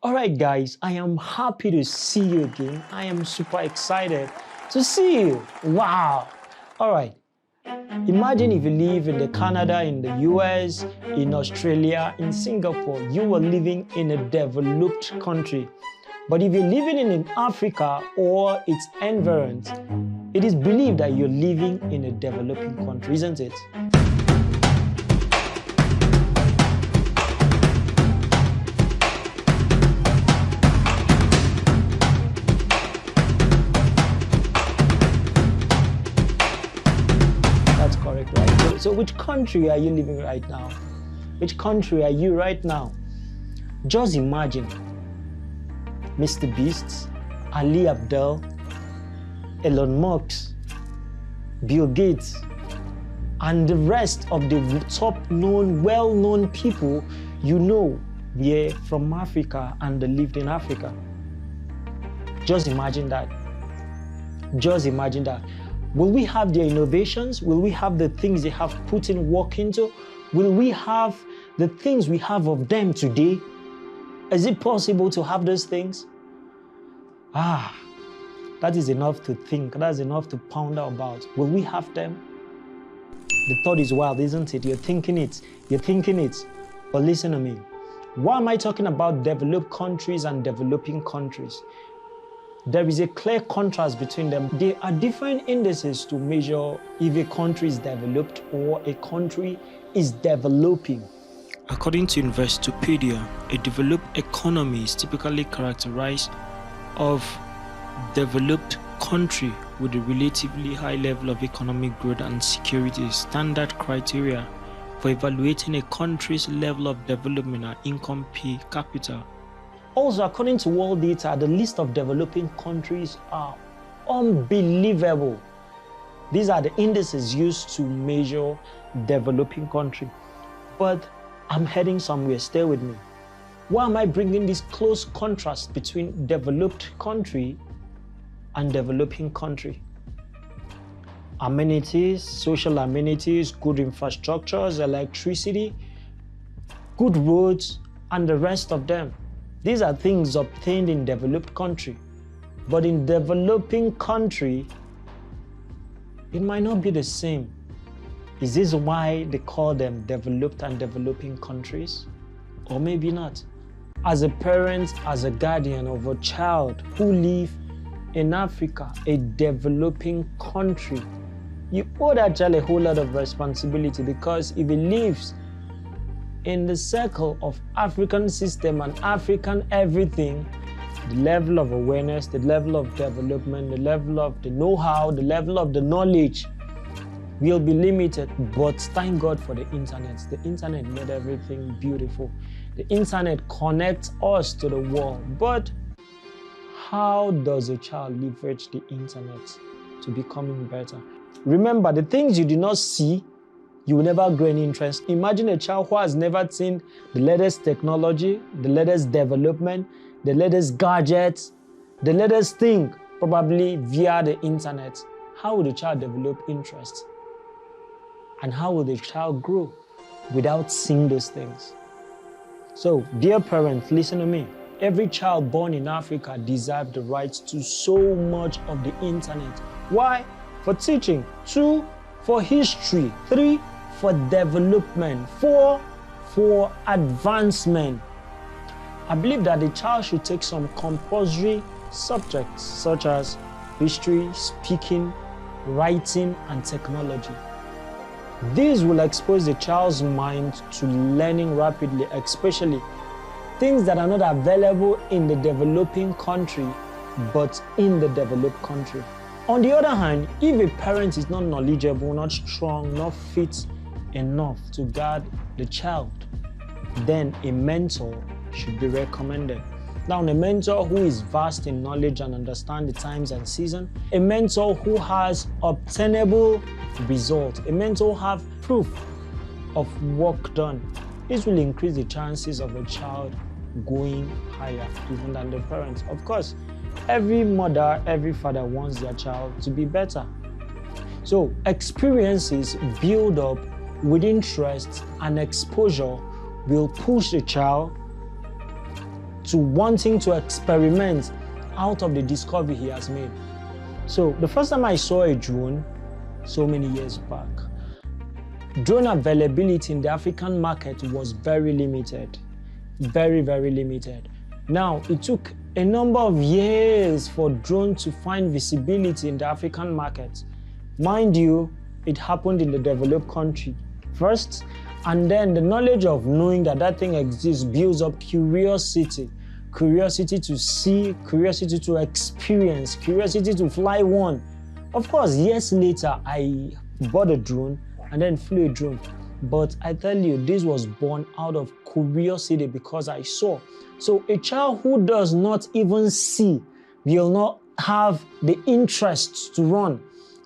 All right, guys, I am happy to see you again. I am super excited to see you. Wow. All right. Imagine if you live in Canada, in the US, in Australia, in Singapore, you are living in a developed country. But if you're living in Africa or its environs, it is believed that you're living in a developing country, isn't it? That's correct, right? So which country are you living right now? Which country are you right now? Just imagine Mr. Beast, Ali Abdel, Elon Musk, Bill Gates, and the rest of the top-known, well-known people you know were from Africa and they lived in Africa. Just imagine that. Just imagine that. Will we have their innovations? Will we have the things they have put in work into? Will we have the things we have of them today? Is it possible to have those things? That is enough to think. That's enough to ponder about. Will we have them? The thought is wild, isn't it? You're thinking it. You're thinking it. But listen to me. Why am I talking about developed countries and developing countries? There is a clear contrast between them. There are different indices to measure if a country is developed or a country is developing. According to Investopedia, a developed economy is typically characterized of developed country with a relatively high level of economic growth and security. Standard criteria for evaluating a country's level of development are income per capita. Also, according to world data, the list of developing countries are unbelievable. These are the indices used to measure developing country. But I'm heading somewhere, stay with me. Why am I bringing this close contrast between developed country and developing country? Amenities, social amenities, good infrastructures, electricity, good roads, and the rest of them. These are things obtained in developed country. But in developing country, it might not be the same. Is this why they call them developed and developing countries? Or maybe not. As a parent, as a guardian of a child who lives in Africa, a developing country, you owe that child a whole lot of responsibility, because if he lives in the circle of African system and African everything, the level of awareness, the level of development, the level of the know-how, the level of the knowledge will be limited. But thank God for the internet. The internet made everything beautiful. The internet connects us to the world. But how does a child leverage the internet to becoming better? Remember, the things you do not see, you will never grow any interest. Imagine a child who has never seen the latest technology, the latest development, the latest gadgets, the latest thing, probably via the internet. How will the child develop interest? And how will the child grow without seeing those things? So, dear parents, listen to me. Every child born in Africa deserves the rights to so much of the internet. Why? For teaching. 2, for history. 3, for development. 4, for advancement. I believe that the child should take some compulsory subjects such as history, speaking, writing, and technology. These will expose the child's mind to learning rapidly, especially things that are not available in the developing country, but in the developed country. On the other hand, if a parent is not knowledgeable, not strong, not fit enough to guide the child, then a mentor should be recommended. Now, a mentor who is vast in knowledge and understands the times and season, a mentor who has obtainable results, a mentor who has proof of work done. This will increase the chances of a child going higher even than the parents. Of course, every mother, every father wants their child to be better. So experiences build up with interest and exposure will push the child to wanting to experiment out of the discovery he has made. So the first time I saw a drone, so many years back, drone availability in the African market was very limited. Very, very limited. Now, it took a number of years for drone to find visibility in the African market. Mind you, it happened in the developed country first, and then the knowledge of knowing that that thing exists builds up curiosity. Curiosity to see, curiosity to experience, curiosity to fly one. Of course, years later, I bought a drone and then flew a drone. But I tell you, this was born out of curiosity because I saw. So a child who does not even see will not have the interest to run.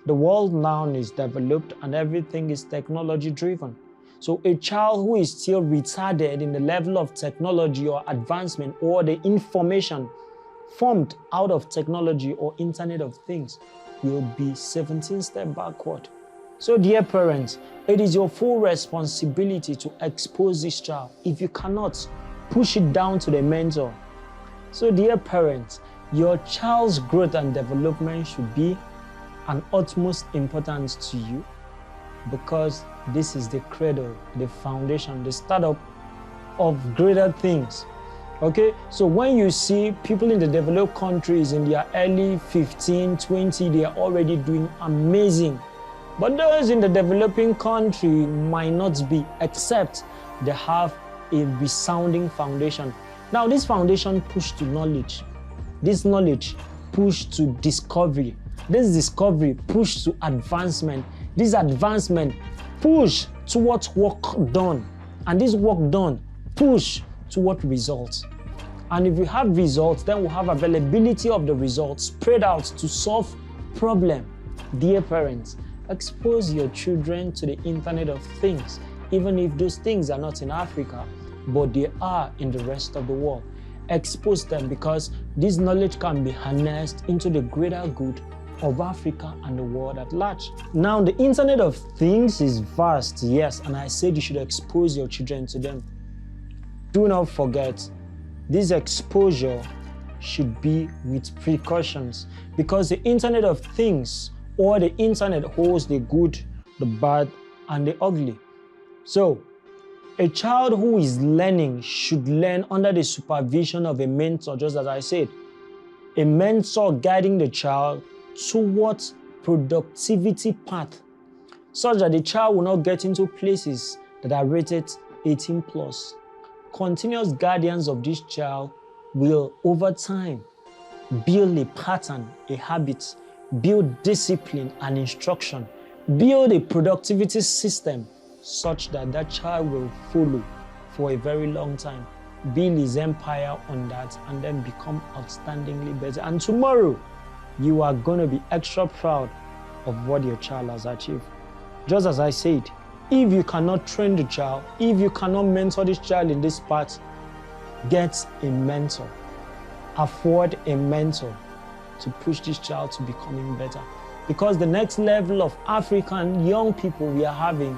The world now is developed and everything is technology driven. So a child who is still retarded in the level of technology or advancement or the information formed out of technology or Internet of Things will be 17 steps backward. So dear parents, it is your full responsibility to expose this child. If you cannot, push it down to the mentor. So dear parents, your child's growth and development should be an utmost importance to you because this is the cradle, the foundation, the startup of greater things. Okay, so when you see people in the developed countries in their early 15, 20, they are already doing amazing. But those in the developing country might not be, except they have a resounding foundation. Now, this foundation pushed to knowledge. This knowledge pushed to discovery. This discovery pushed to advancement. This advancement pushed towards work done. And this work done pushed toward results. And if we have results, then we'll have availability of the results spread out to solve problem. Dear parents, expose your children to the Internet of Things, even if those things are not in Africa, but they are in the rest of the world. Expose them because this knowledge can be harnessed into the greater good of Africa and the world at large. Now, the Internet of Things is vast, yes, and I said you should expose your children to them. Do not forget, this exposure should be with precautions because the Internet of Things or the internet holds the good, the bad, and the ugly. So, a child who is learning should learn under the supervision of a mentor, just as I said. A mentor guiding the child towards productivity path, such that the child will not get into places that are rated 18 plus. Continuous guardians of this child will, over time, build a pattern, a habit, build discipline and instruction, build a productivity system such that that child will follow for a very long time, build his empire on that, and then become outstandingly better. And tomorrow, you are going to be extra proud of what your child has achieved. Just as I said, if you cannot train the child, if you cannot mentor this child in this path, get a mentor. Afford a mentor to push this child to becoming better. Because the next level of African young people we are having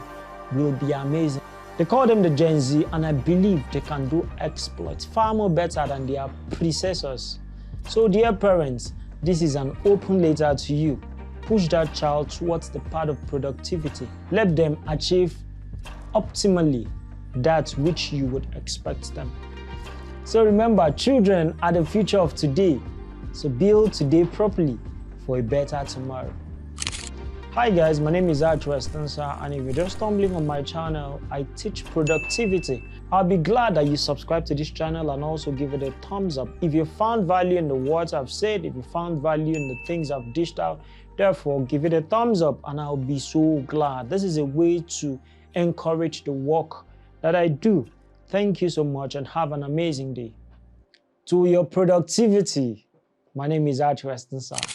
will be amazing. They call them the Gen Z, and I believe they can do exploits far more better than their predecessors. So dear parents, this is an open letter to you. Push that child towards the path of productivity. Let them achieve optimally that which you would expect them. So remember, children are the future of today. So build today properly for a better tomorrow. Hi guys, my name is Estansa, and if you're just stumbling on my channel, I teach productivity. I'll be glad that you subscribe to this channel and also give it a thumbs up. If you found value in the words I've said, if you found value in the things I've dished out, therefore give it a thumbs up and I'll be so glad. This is a way to encourage the work that I do. Thank you so much and have an amazing day. To your productivity, my name is Estansa.